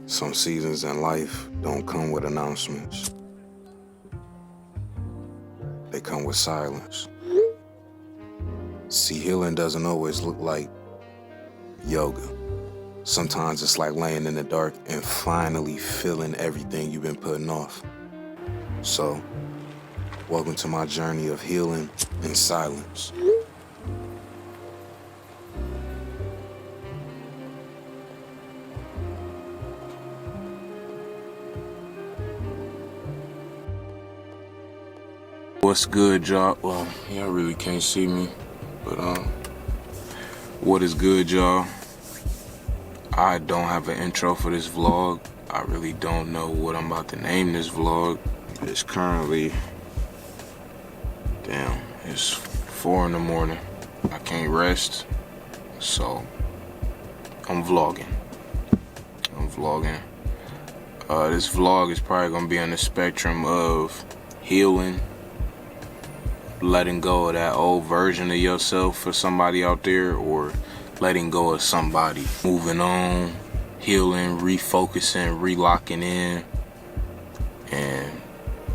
Some seasons in life don't come with announcements. They come with silence. See, healing doesn't always look like yoga. Sometimes it's like laying in the dark and finally feeling everything you've been putting off. So, welcome to my journey of healing in silence. What's good, y'all? Well, y'all really can't see me, but what is good, y'all? I don't have an intro for this vlog. I really don't know what I'm about to name this vlog. It's currently, it's 4 in the morning. I can't rest, so I'm vlogging. This vlog is probably gonna be on the spectrum of healing, letting go of that old version of yourself for somebody out there, or letting go of somebody, moving on, healing, refocusing, relocking in, and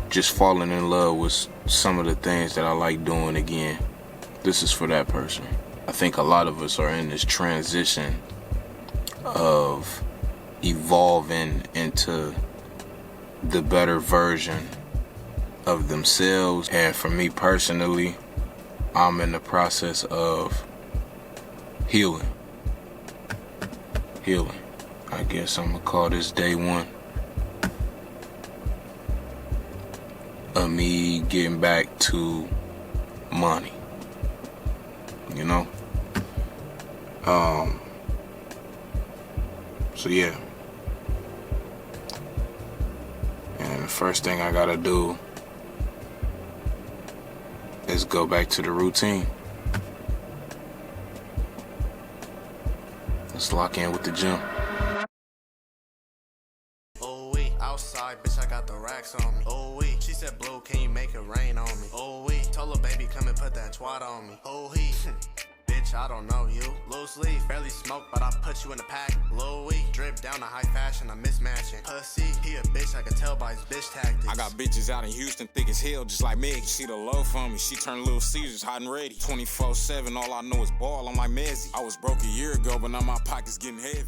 just falling in love with some of the things that I like doing again. This is for that person. I think a lot of us are in this transition of evolving into the better version of themselves, and for me personally, I'm in the process of healing. I guess I'm gonna call this day one of me getting back to money, you know? So yeah. And the first thing I gotta do is go back to the routine. Let's lock in with the gym. Oh wait, outside, bitch, I got the racks on me. Oh wait, she said, "Blue, can you make it rain on me?" Oh wait, told her baby, come and put that twat on me. Oh he, bitch, I don't know you. Low sleeve, barely smoke, but I put you in the pack. Low weed, drip down to high fashion, I'm mismatching. Pussy, he a bitch, I can tell by his bitch tactics. I got bitches out in Houston, thick as hell, just like Meg. She the low for me, she turned Little Caesars hot and ready. 24/7, all I know is ball, I'm like Messi. I was broke a year ago, but now my pockets getting heavy.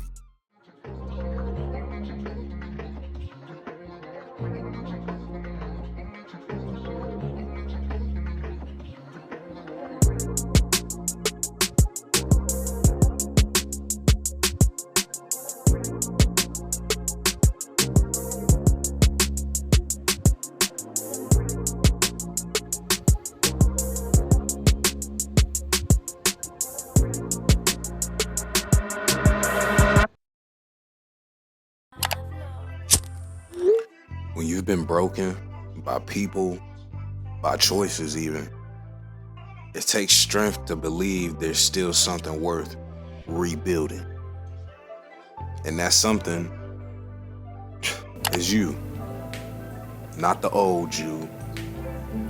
When you've been broken by people, by choices even, it takes strength to believe there's still something worth rebuilding. And that something is you. Not the old you,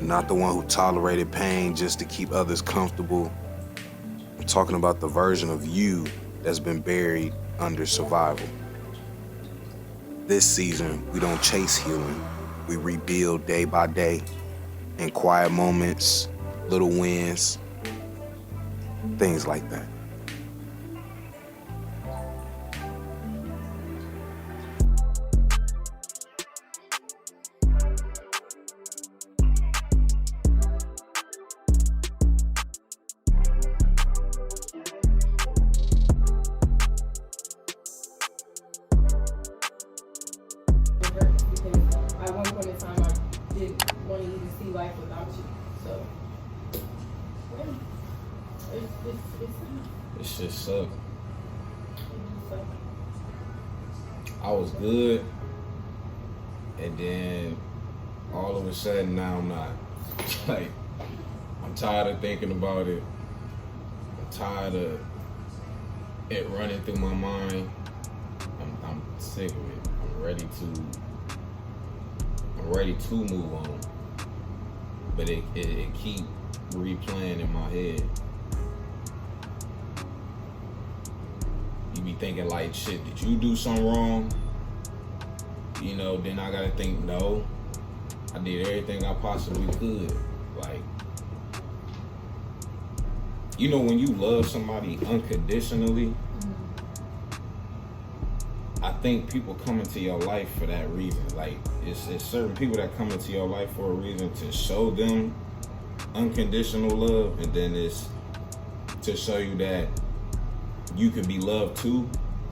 not the one who tolerated pain just to keep others comfortable. I'm talking about the version of you that's been buried under survival. This season, we don't chase healing. We rebuild day by day, in quiet moments, little wins, things like that. At one point in time, I didn't want to even see life without you. So, yeah, This shit sucked. so I was good, and then all of a sudden now I'm not. Like, I'm tired of thinking about it. I'm tired of it running through my mind. I'm sick of it. I'm ready to move on, but it keep replaying in my head. You be thinking like, shit, did you do something wrong? You know, then I gotta think, no, I did everything I possibly could. Like, you know, when you love somebody unconditionally, I think people come into your life for that reason. Like, it's certain people that come into your life for a reason to show them unconditional love, and then it's to show you that you can be loved too,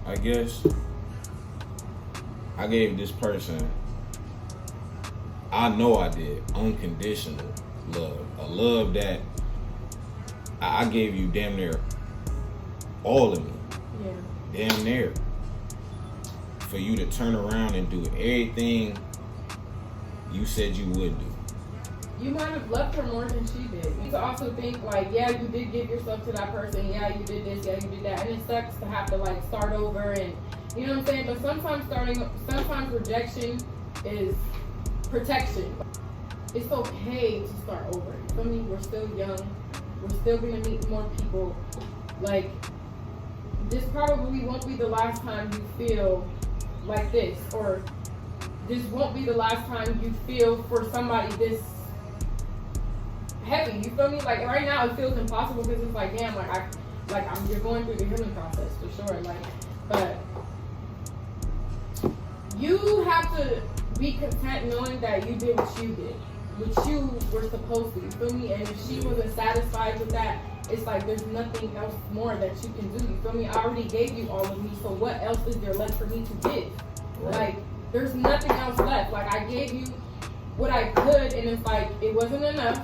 I guess. I gave this person, I know I did, unconditional love. A love that I gave you damn near all of me. Yeah. Damn near. For you to turn around and do everything you said you would do. You might have loved her more than she did. You could also think like, yeah, you did give yourself to that person. Yeah, you did this. Yeah, you did that. And it sucks to have to like start over, and you know what I'm saying? But sometimes rejection is protection. It's okay to start over. You feel me? We're still young. We're still gonna meet more people. Like, this probably won't be the last time you feel like this, or this won't be the last time you feel for somebody this heavy. You feel me? Like right now it feels impossible because it's like, damn, you're going through the healing process for sure. Like, but you have to be content knowing that you did what you did, what you were supposed to. You feel me? And if she wasn't satisfied with that, it's like there's nothing else more that you can do. You feel me? I already gave you all of me, so what else is there left for me to give? Right. Like, there's nothing else left. Like, I gave you what I could, and it's like, it wasn't enough.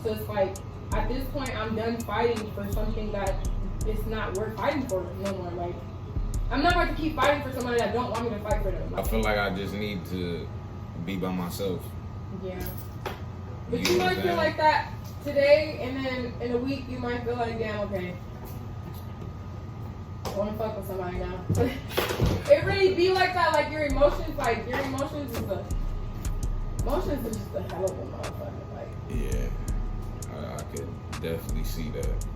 So it's like, at this point, I'm done fighting for something that it's not worth fighting for no more. Like, I'm not going to keep fighting for somebody that don't want me to fight for them. Like, I feel like I just need to be by myself. Yeah. But you might feel like that today, and then in a week you might feel like, damn, okay, I want to fuck with somebody now. It really be like that. Like your emotions is just a hell of a motherfucker. Like, yeah, I could definitely see that.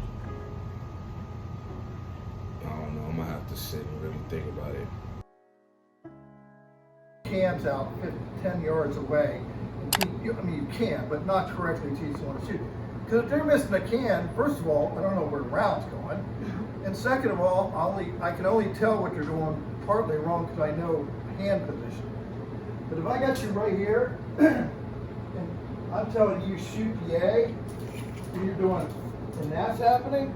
I don't know. I'm gonna have to sit and really think about it. Cans out 10 yards away. I mean, you can, but not correctly teach someone to shoot. Because if they're missing a can, first of all, I don't know where the round's going. And second of all, I can only tell what you're doing partly wrong because I know hand position. But if I got you right here, and I'm telling you shoot the A, and you're doing, and that's happening,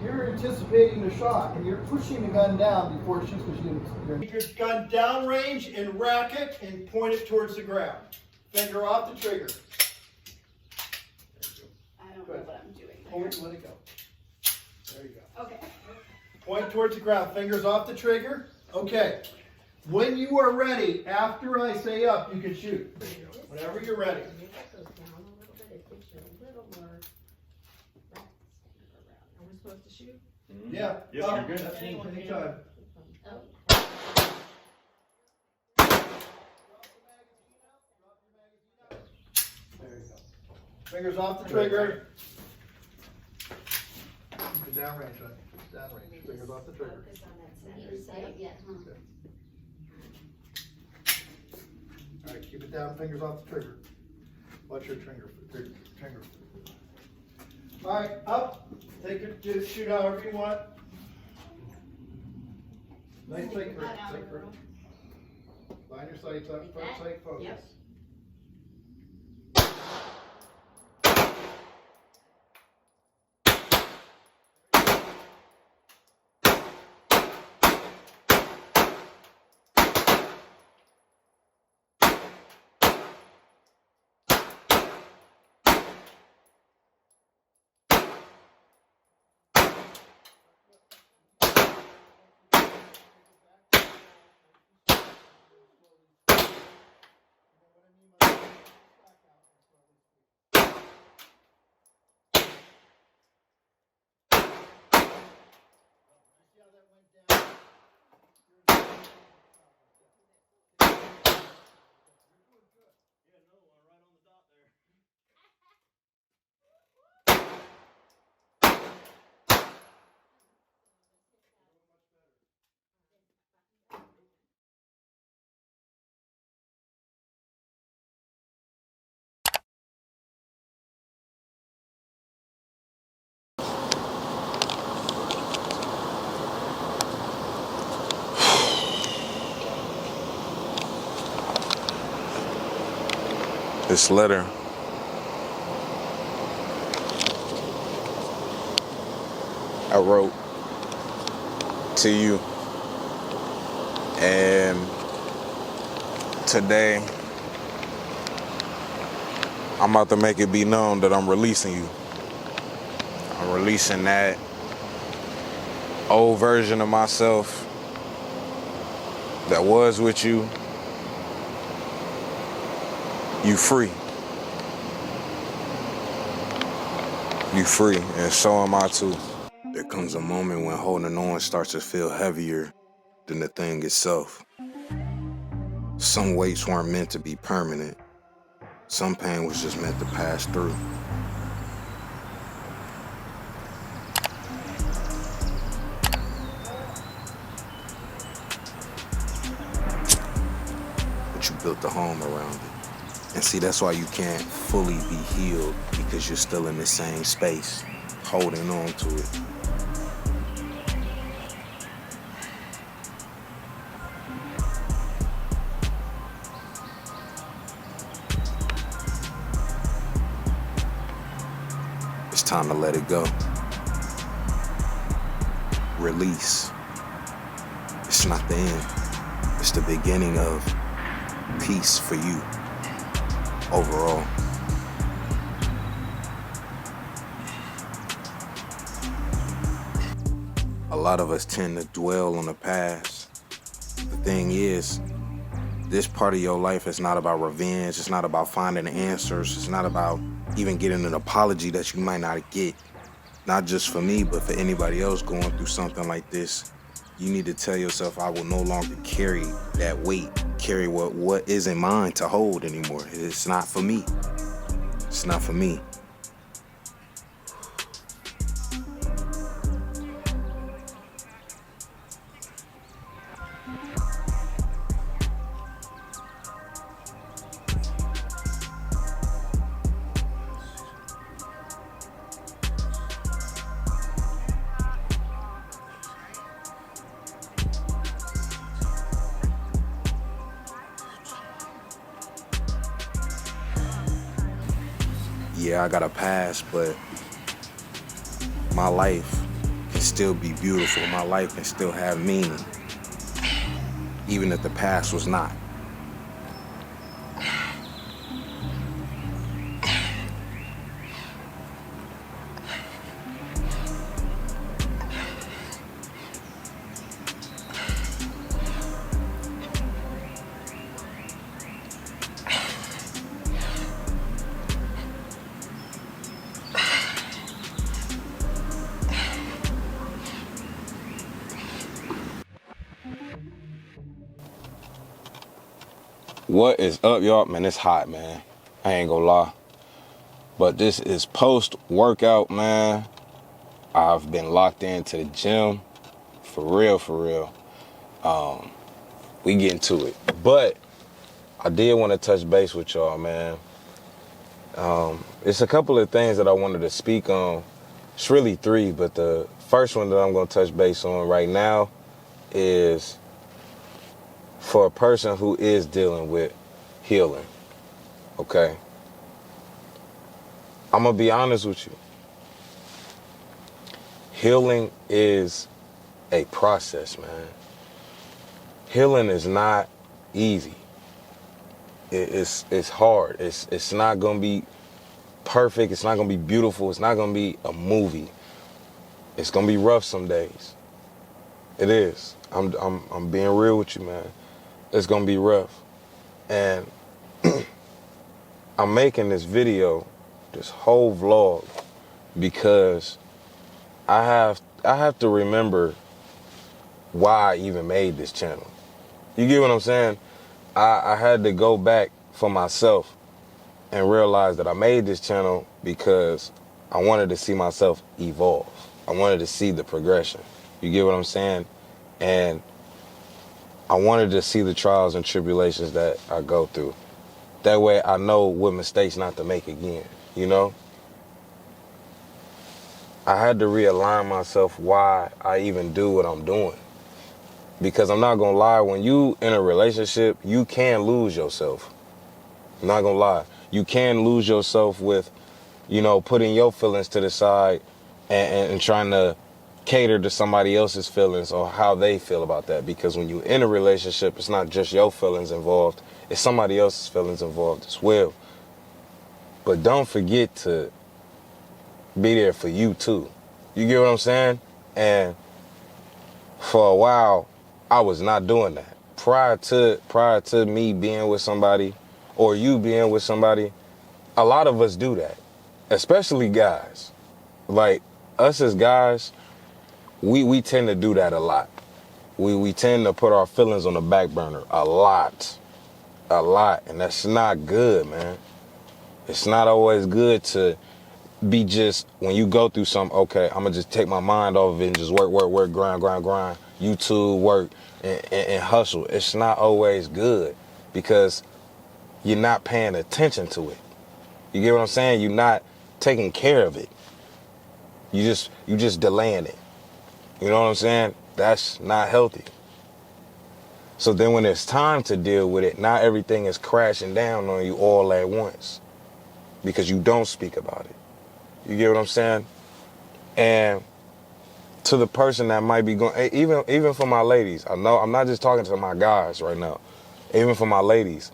you're anticipating the shot, and you're pushing the gun down before it shoots because you're... Keep your gun downrange and rack it and point it towards the ground. Finger off the trigger. I don't know what I'm doing. Hold it and let it go. There you go. Okay. Point towards the ground. Fingers off the trigger. Okay. When you are ready, after I say up, you can shoot. Whenever you're ready. are we supposed to shoot? Yeah. Yeah, you're good. That's anytime. There you go. Fingers off the trigger. Keep it downrange, honey. Downrange. Fingers off the trigger. All right, keep it down. Fingers off the trigger. Watch your trigger. All right, up. Take it. Just shoot however you want. Nice sight, Kurt. Sight, Kurt. Line your sights up. Front sight focus. Yep. This letter I wrote to you, and today I'm about to make it be known that I'm releasing you. I'm releasing that old version of myself that was with you. You free. You free, and so am I too. There comes a moment when holding on starts to feel heavier than the thing itself. Some weights weren't meant to be permanent. Some pain was just meant to pass through. But you built a home around it. And see, that's why you can't fully be healed, because you're still in the same space, holding on to it. It's time to let it go. Release. It's not the end. It's the beginning of peace for you overall. A lot of us tend to dwell on the past. The thing is, this part of your life is not about revenge. It's not about finding answers. It's not about even getting an apology that you might not get. Not just for me, but for anybody else going through something like this. You need to tell yourself, I will no longer carry that weight, carry what isn't mine to hold anymore. It's not for me. It's not for me. Yeah, I got a past, but my life can still be beautiful. My life can still have meaning, even if the past was not. What is up, y'all? Man, it's hot, man. I ain't gonna lie. But this is post-workout, man. I've been locked into the gym. For real. We getting to it. But I did want to touch base with y'all, man. It's a couple of things that I wanted to speak on. It's really three, but the first one that I'm gonna touch base on right now is for a person who is dealing with healing, okay? I'm gonna be honest with you. Healing is a process, man. Healing is not easy. It's hard. It's not gonna be perfect. It's not gonna be beautiful. It's not gonna be a movie. It's gonna be rough some days. It is. I'm being real with you, man. It's gonna be rough. And I'm making this video, this whole vlog, because I have to remember why I even made this channel. You get what I'm saying? I had to go back for myself and realize that I made this channel because I wanted to see myself evolve. I wanted to see the progression. You get what I'm saying? And I wanted to see the trials and tribulations that I go through. That way I know what mistakes not to make again, you know? I had to realign myself why I even do what I'm doing. Because I'm not gonna lie, when you in a relationship, you can lose yourself. I'm not gonna lie. you can lose yourself with, you know, putting your feelings to the side and trying to cater to somebody else's feelings or how they feel about that. Because when you're in a relationship, it's not just your feelings involved, it's somebody else's feelings involved as well. But don't forget to be there for you too. You get what I'm saying? And for a while, I was not doing that. Prior to me being with somebody or you being with somebody, a lot of us do that, especially guys. Like us as guys, we tend to do that a lot. We tend to put our feelings on the back burner a lot, and that's not good, man. It's not always good to be just, when you go through something, okay, I'm gonna just take my mind off of it and just work, grind, YouTube, work, and hustle. It's not always good because you're not paying attention to it. You get what I'm saying? You're not taking care of it. You just delaying it. You know what I'm saying? That's not healthy. So then when it's time to deal with it, not everything is crashing down on you all at once because you don't speak about it. You get what I'm saying? And to the person that might be going, even for my ladies, I know I'm not just talking to my guys right now, even for my ladies,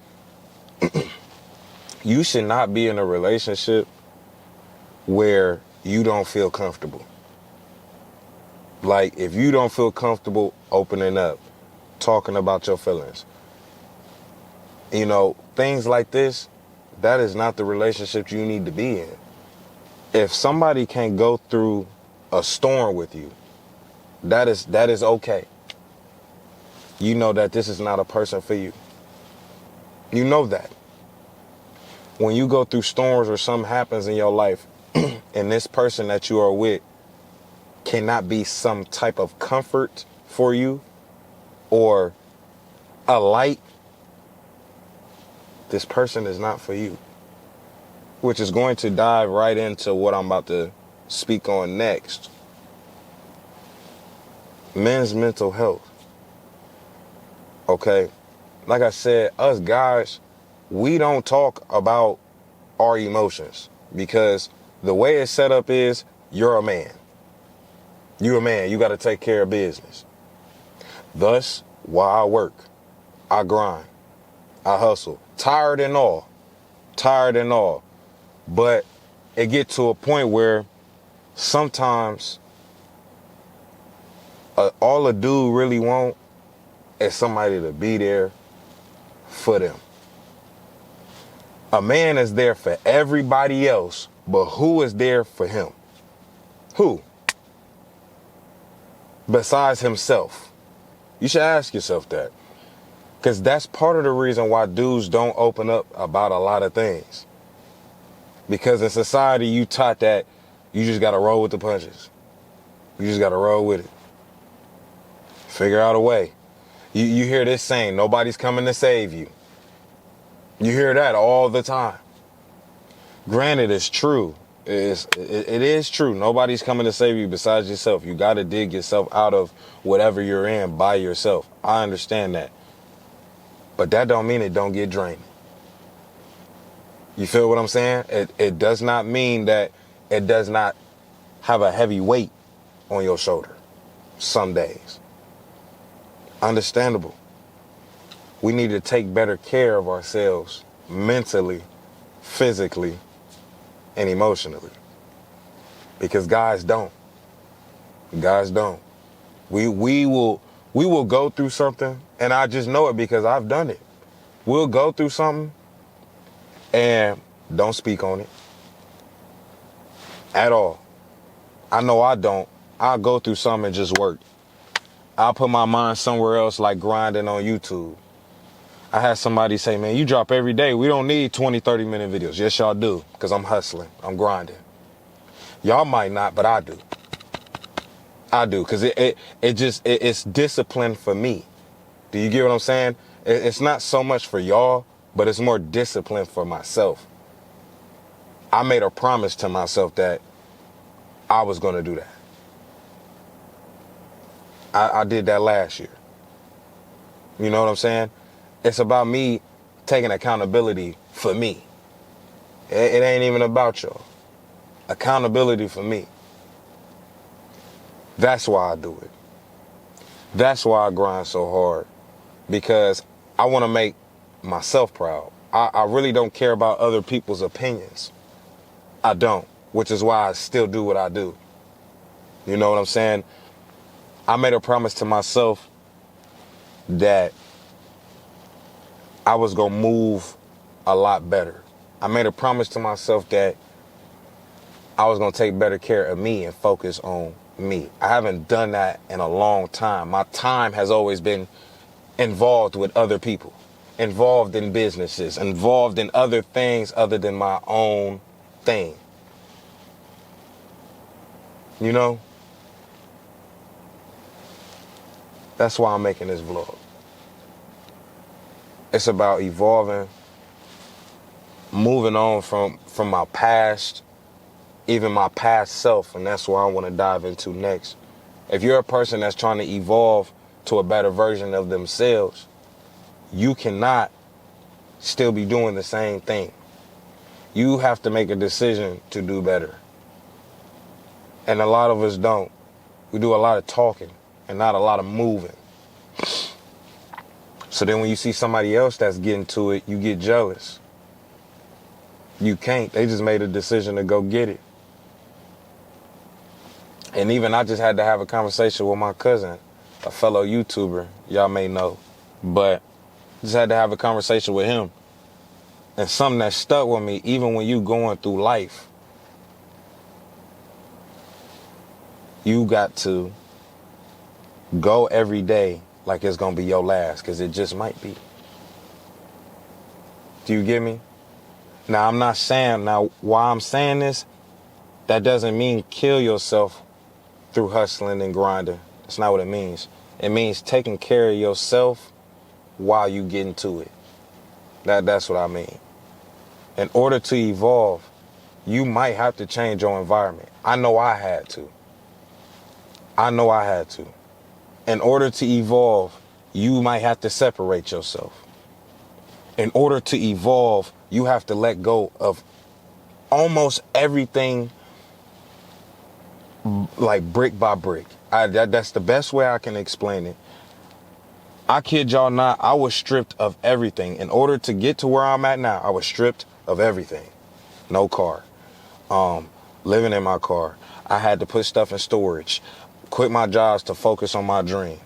you should not be in a relationship where you don't feel comfortable. Like, if you don't feel comfortable opening up, talking about your feelings, you know, things like this, that is not the relationship you need to be in. If somebody can go through a storm with you, that is okay. You know that this is not a person for you. You know that. When you go through storms or something happens in your life and this person that you are with cannot be some type of comfort for you or a light, this person is not for you. Which is going to dive right into what I'm about to speak on next. Men's mental health. Okay, like I said, us guys, we don't talk about our emotions because the way it's set up is you're a man. You're a man. You got to take care of business. Thus, while I work, I grind, I hustle, tired and all. But it gets to a point where sometimes all a dude really want is somebody to be there for them. A man is there for everybody else, but who is there for him? Who? Besides himself. You should ask yourself that. Because that's part of the reason why dudes don't open up about a lot of things. Because in society, you taught that you just got to roll with the punches. You just got to roll with it. Figure out a way. You hear this saying, nobody's coming to save you. You hear that all the time. Granted, it's true. It is true. Nobody's coming to save you besides yourself. You got to dig yourself out of whatever you're in by yourself. I understand that. But that don't mean it don't get draining. You feel what I'm saying? It does not mean that it does not have a heavy weight on your shoulder some days. Understandable. We need to take better care of ourselves mentally, physically, and emotionally. Because guys don't. We will go through something, and I just know it because I've done it. We'll go through something and don't speak on it at all. I know I don't. I'll go through something and just work. I'll put my mind somewhere else, like grinding on YouTube. I had somebody say, man, you drop every day. We don't need 20, 30-minute videos. Yes, y'all do, because I'm hustling. I'm grinding. Y'all might not, but I do. Because it's discipline for me. Do you get what I'm saying? It's not so much for y'all, but it's more discipline for myself. I made a promise to myself that I was going to do that. I did that last year. You know what I'm saying? It's about me taking accountability for me. It ain't even about y'all. Accountability for me. That's why I do it. That's why I grind so hard. Because I want to make myself proud. I really don't care about other people's opinions. I don't. Which is why I still do what I do. You know what I'm saying? I made a promise to myself that I was going to move a lot better. I made a promise to myself that I was going to take better care of me and focus on me. I haven't done that in a long time. My time has always been involved with other people, involved in businesses, involved in other things other than my own thing. You know? That's why I'm making this vlog. It's about evolving, moving on from my past, even my past self, and that's what I want to dive into next. If you're a person that's trying to evolve to a better version of themselves, you cannot still be doing the same thing. You have to make a decision to do better. And a lot of us don't. We do a lot of talking and not a lot of moving. So then when you see somebody else that's getting to it, you get jealous. You can't. They just made a decision to go get it. And even I just had to have a conversation with my cousin, a fellow YouTuber, y'all may know. But just had to have a conversation with him. And something that stuck with me, even when you going through life, you got to go every day like it's going to be your last, because it just might be. Do you get me? Now, I'm not saying, why I'm saying this, that doesn't mean kill yourself through hustling and grinding. That's not what it means. It means taking care of yourself while you get into it. That's what I mean. In order to evolve, you might have to change your environment. I know I had to. In order to evolve, you might have to separate yourself. In order to evolve, you have to let go of almost everything, like brick by brick. That's the best way I can explain it. I kid y'all not, I was stripped of everything. In order to get to where I'm at now, I was stripped of everything. No car. Living in my car. I had to put stuff in storage. Quit my jobs to focus on my dream.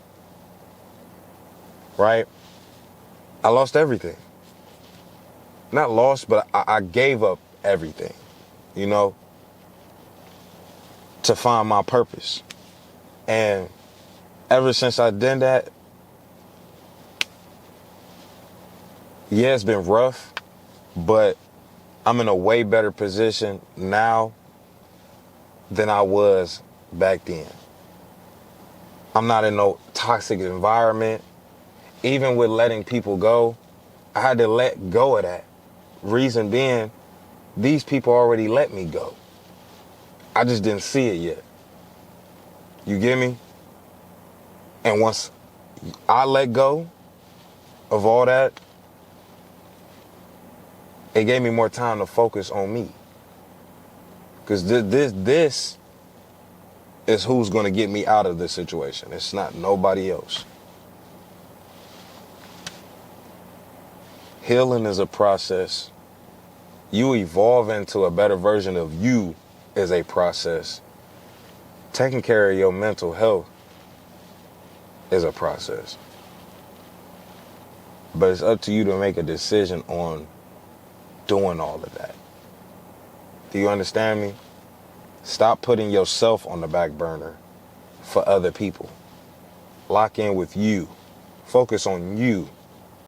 Right? I lost everything. Not lost, but I gave up everything, you know, to find my purpose. And ever since I did that, yeah, it's been rough, but I'm in a way better position now than I was back then. I'm not in no toxic environment. Even with letting people go, I had to let go of that. Reason being, these people already let me go. I just didn't see it yet. You get me? And once I let go of all that, it gave me more time to focus on me. Because this is who's going to get me out of this situation. It's not nobody else. Healing is a process. You evolve into a better version of you is a process. Taking care of your mental health is a process. But it's up to you to make a decision on doing all of that. Do you understand me? Stop putting yourself on the back burner for other people. Lock in with you. Focus on you.